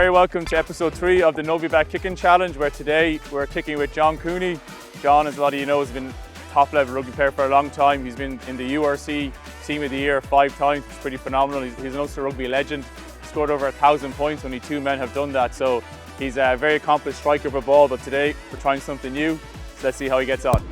very welcome to episode 3 of the Novibet Kicking Challenge, where today we're kicking with John Cooney. John, as a lot of you know, has been top level rugby player for a long time. He's been in the URC Team of the Year 5 times. It's pretty phenomenal. He's an Ulster Rugby legend. Scored over 1,000 points. Only 2 men have done that. So he's a very accomplished striker of a ball. But today we're trying something new. So let's see how he gets on.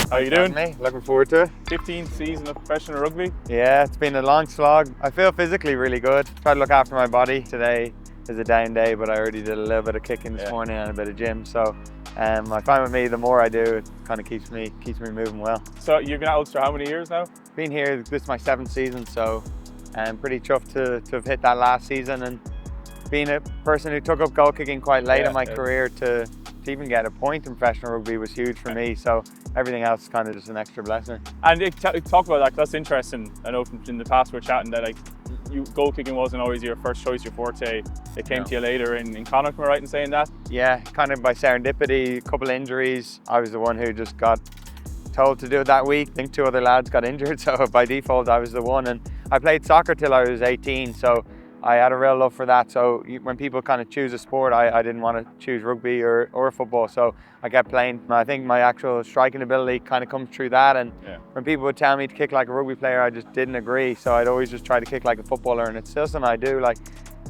How are you doing? Me. Looking forward to it. 15th season of professional rugby. Yeah, it's been a long slog. I feel physically really good. Try to look after my body. Today is a down day, but I already did a little bit of kicking this morning and a bit of gym. So I find with me, the more I do, it kind of keeps me moving well. So you've been at Ulster how many years now? Been here, this is my 7th season, so I'm pretty chuffed to have hit that last season. And being a person who took up goal kicking quite late in my career, to even get a point in professional rugby was huge for me. So everything else is kind of just an extra blessing. And talk about that, 'cause that's interesting. I know from in the past we're chatting that goal kicking wasn't always your first choice, your forte. It came to you later in Connacht, am I right in saying that? Yeah, kind of by serendipity, a couple of injuries. I was the one who just got told to do it that week. I think 2 other lads got injured, so by default I was the one. And I played soccer till I was 18, so I had a real love for that. So when people kind of choose a sport, I didn't want to choose rugby or football. So I kept playing. I think my actual striking ability kind of comes through that. And when people would tell me to kick like a rugby player, I just didn't agree. So I'd always just try to kick like a footballer. And it's still something I do. Like,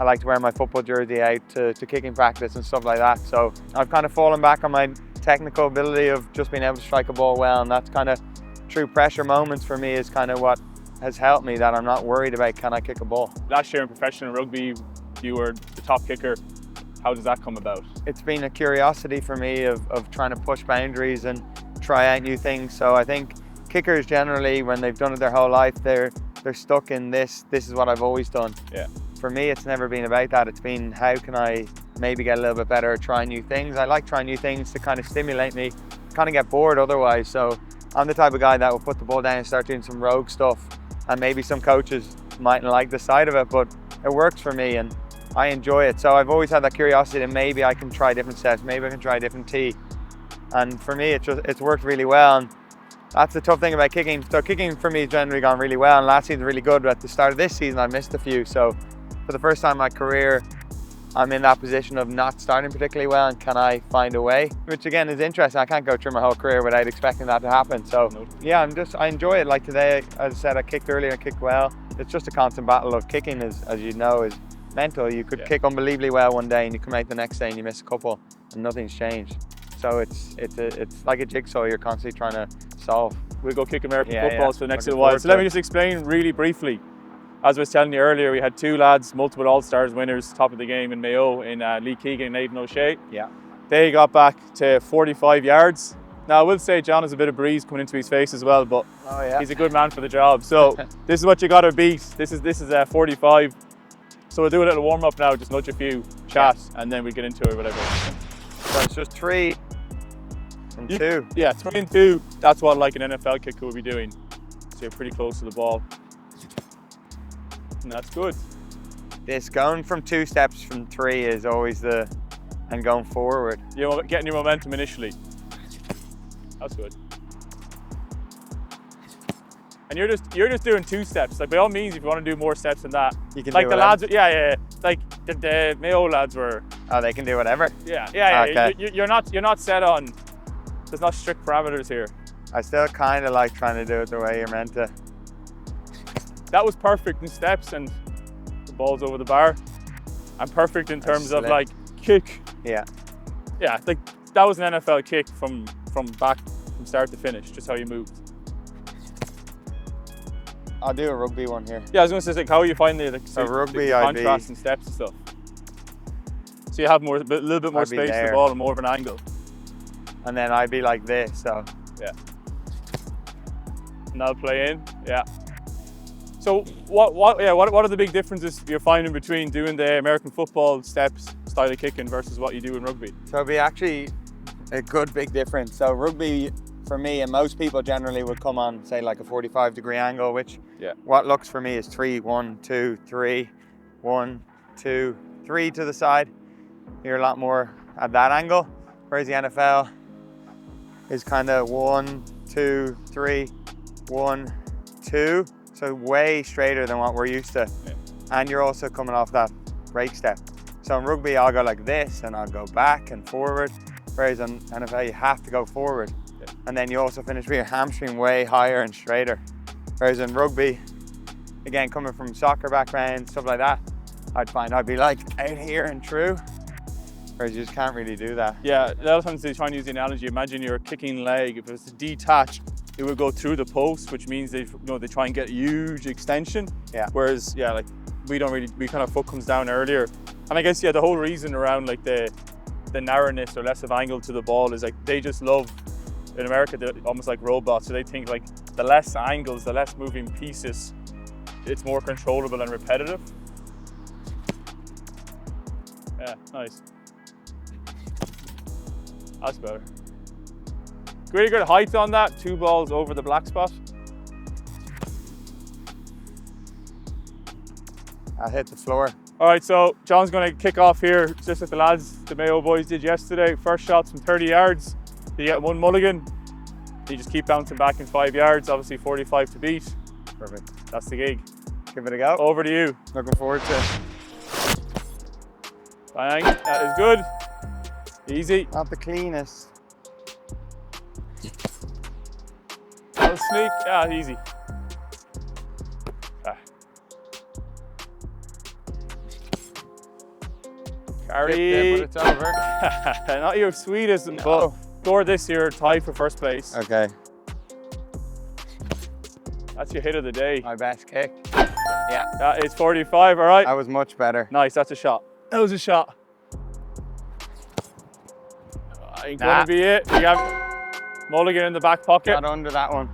I like to wear my football jersey out to kicking practice and stuff like that. So I've kind of fallen back on my technical ability of just being able to strike a ball well. And that's kind of true pressure moments for me is kind of what has helped me, that I'm not worried about can I kick a ball. Last year in professional rugby, you were the top kicker. How does that come about? It's been a curiosity for me of trying to push boundaries and try out new things. So I think kickers generally, when they've done it their whole life, they're stuck in this is what I've always done. Yeah. For me, it's never been about that. It's been, how can I maybe get a little bit better, try new things. I like trying new things to kind of stimulate me, kind of get bored otherwise. So I'm the type of guy that will put the ball down and start doing some rogue stuff. And maybe some coaches mightn't like the side of it, but it works for me and I enjoy it. So I've always had that curiosity that maybe I can try different sets, maybe I can try a different tee. And for me, it's worked really well. And that's the tough thing about kicking. So kicking for me has generally gone really well. And last season was really good, but at the start of this season, I missed a few. So for the first time in my career, I'm in that position of not starting particularly well, and can I find a way? Which again is interesting. I can't go through my whole career without expecting that to happen. So yeah, I enjoy it. Like today, as I said, I kicked earlier, I kicked well. It's just a constant battle of kicking, as you know, is mental. You could kick unbelievably well one day and you come out the next day and you miss a couple and nothing's changed. So it's like a jigsaw you're constantly trying to solve. We'll go kick American footballs for the next little while. So let me just explain really briefly. As I was telling you earlier, we had 2 lads, multiple All-Stars winners, top of the game in Mayo, in Lee Keegan and Aidan O'Shea. Yeah. They got back to 45 yards. Now, I will say John has a bit of breeze coming into his face as well, but he's a good man for the job. So this is what you got to beat. This is 45. So we'll do a little warm-up now, just nudge a few, chat, and then we'll get into it, whatever. So it's just 3 and 2. Yeah, 3 and 2. That's what like an NFL kicker would be doing. So you're pretty close to the ball. And that's good. This going from 2 steps from 3 is always and going forward. You're getting your momentum initially. That's good. And you're just doing 2 steps. Like by all means, if you want to do more steps than that, you can like do the lads. Yeah. Like the Mayo lads were. Oh, they can do whatever. Yeah. Okay. You're not set on. There's not strict parameters here. I still kind of like trying to do it the way you're meant to. That was perfect in steps and the ball's over the bar. And perfect in terms of like kick. Yeah. Yeah, like that was an NFL kick from start to finish, just how you moved. I'll do a rugby one here. Yeah, I was going to say, like, how are you finding the contrast and steps and stuff? So you have a little bit more space to the ball and more of an angle. And then I'd be like this, so. Yeah. And I'll play in, yeah. So what are the big differences you're finding between doing the American football steps style of kicking versus what you do in rugby? So it'd be actually a good big difference. So rugby, for me, and most people generally would come on, say, like a 45-degree angle, which what looks for me is 3, 1, 2, 3, 1, 2, 3 to the side. You're a lot more at that angle, whereas the NFL is kind of 1, 2, 3, 1, 2. So way straighter than what we're used to. Yeah. And you're also coming off that break step. So in rugby, I'll go like this and I'll go back and forward. Whereas in NFL, you have to go forward. Yeah. And then you also finish with your hamstring way higher and straighter. Whereas in rugby, again, coming from soccer background, stuff like that, I'd find I'd be like out here and through. Whereas you just can't really do that. Yeah, a lot of times they try and use the analogy. Imagine your kicking leg, if it was detached, it would go through the post, which means they try and get huge extension. Yeah. Whereas, yeah, like we kind of foot comes down earlier. And I guess, yeah, the whole reason around like the narrowness or less of angle to the ball is like they just love, in America, they're almost like robots. So they think like the less angles, the less moving pieces, it's more controllable and repetitive. Yeah, nice. That's better. Really good height on that. 2 balls over the black spot. I'll hit the floor. All right, so John's going to kick off here, just like the lads, the Mayo boys did yesterday. First shots from 30 yards. You get 1 mulligan. You just keep bouncing back in 5 yards. Obviously 45 to beat. Perfect. That's the gig. Give it a go. Over to you. Looking forward to it. Bang. That is good. Easy. Not the cleanest. That'll sneak. Yeah, easy. Ah. Carry. But it's over. Not your sweetest, No. but score this year, tie for first place. Okay. That's your hit of the day. My best kick. Yeah. That is 45, all right? That was much better. Nice, that's a shot. That was a shot. Ain't gonna be it. You have mulligan in the back pocket. Got under that one.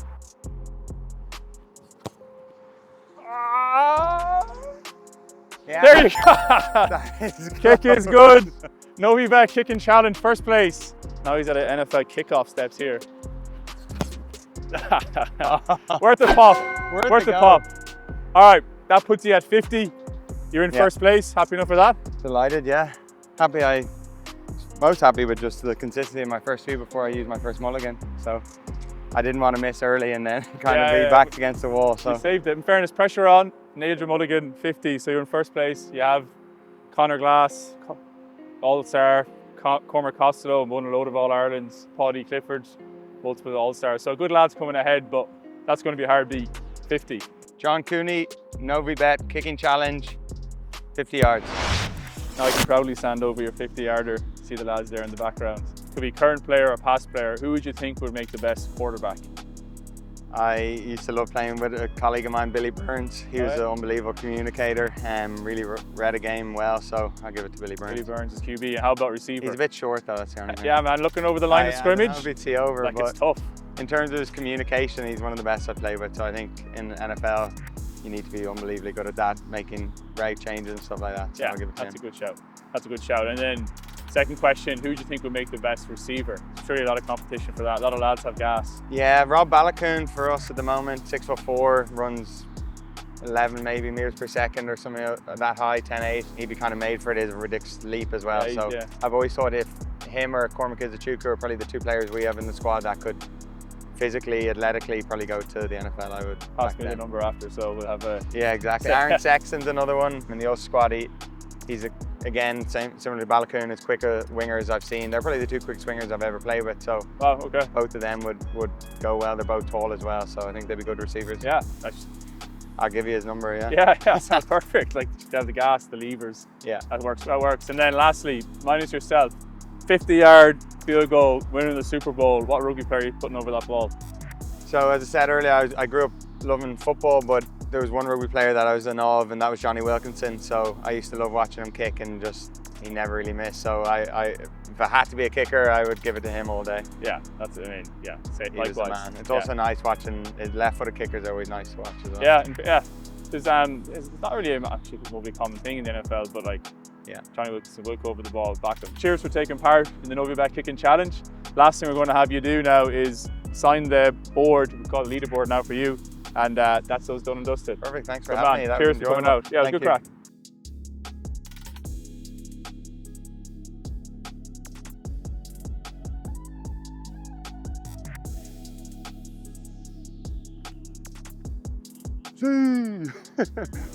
Yeah. There you go. That is Kick is good. Novibet Kicking Challenge, first place. Now he's at an NFL kickoff steps here. Worth the pop. Worth the pop. All right, that puts you at 50. You're in first place. Happy enough for that? Delighted, yeah. Most happy with just the consistency in my first few before I used my first mulligan. So I didn't want to miss early and then kind of be backed against the wall. So you saved it. In fairness, pressure on. Nailed your mulligan, 50. So you're in first place. You have Conor Glass, All-Star, Cormac Costello, won a load of All-Irelands, Paddy Clifford, multiple All-Stars. So good lads coming ahead, but that's going to be a hard beat. 50. John Cooney, Novibet Kicking Challenge, 50 yards. Now you can proudly stand over your 50-yarder. See the lads there in the background. Could be current player or past player. Who would you think would make the best quarterback? I used to love playing with a colleague of mine, Billy Burns. He was an unbelievable communicator and really read a game well, so I'll give it to Billy Burns. Billy Burns is QB. And how about receiver? He's a bit short though, that's the only thing. Yeah, man, looking over the line of scrimmage. A bit tee over, like, but it's tough. in terms of his communication, he's one of the best I've played with. So I think in the NFL, you need to be unbelievably good at that, making route changes and stuff like that. So Yeah, I'll give it to that's him. a good shout. That's a good shout. And then second question, who do you think would make the best receiver? There's surely a lot of competition for that. A lot of lads have gas. Yeah, Rob Balakoon for us at the moment, 6'4", runs 11 maybe meters per second or something that high, 10.8. He'd be kind of made for it as a ridiculous leap as well. So I've always thought if him or Cormac Izachuku are probably the 2 players we have in the squad that could physically, athletically probably go to the NFL, I would. Pass me the number after, so we'll have a... Yeah, exactly. Aaron Sexton's another one in the Ulster squad. He's again, similar to Balakoon, as quicker wingers I've seen. They're probably the 2 quick swingers I've ever played with. So both of them would go well. They're both tall as well, so I think they'd be good receivers. Yeah. I'll give you his number, Yeah, sounds perfect. Like, you have the gas, the levers. Yeah. That works. And then lastly, minus yourself, 50-yard field goal, winning the Super Bowl. What rugby player are you putting over that ball? So as I said earlier, I grew up loving football, but there was one rugby player that I was in awe of, and that was Johnny Wilkinson. So I used to love watching him kick, and he never really missed. So if I had to be a kicker, I would give it to him all day. Yeah, that's it. I mean, yeah, He was the man. It's also nice watching his left-footed kickers. Are always nice to watch as well. Yeah. It's not really actually a probably common thing in the NFL, but like, Johnny Wilkinson will go over the ball, back them. Cheers for taking part in the Novibet Kicking Challenge. Last thing we're going to have you do now is sign the board. We call it leaderboard now for you, and that's those done and dusted. Perfect. Thanks for having me. Cheers for coming out. Yeah, it was good crack. See.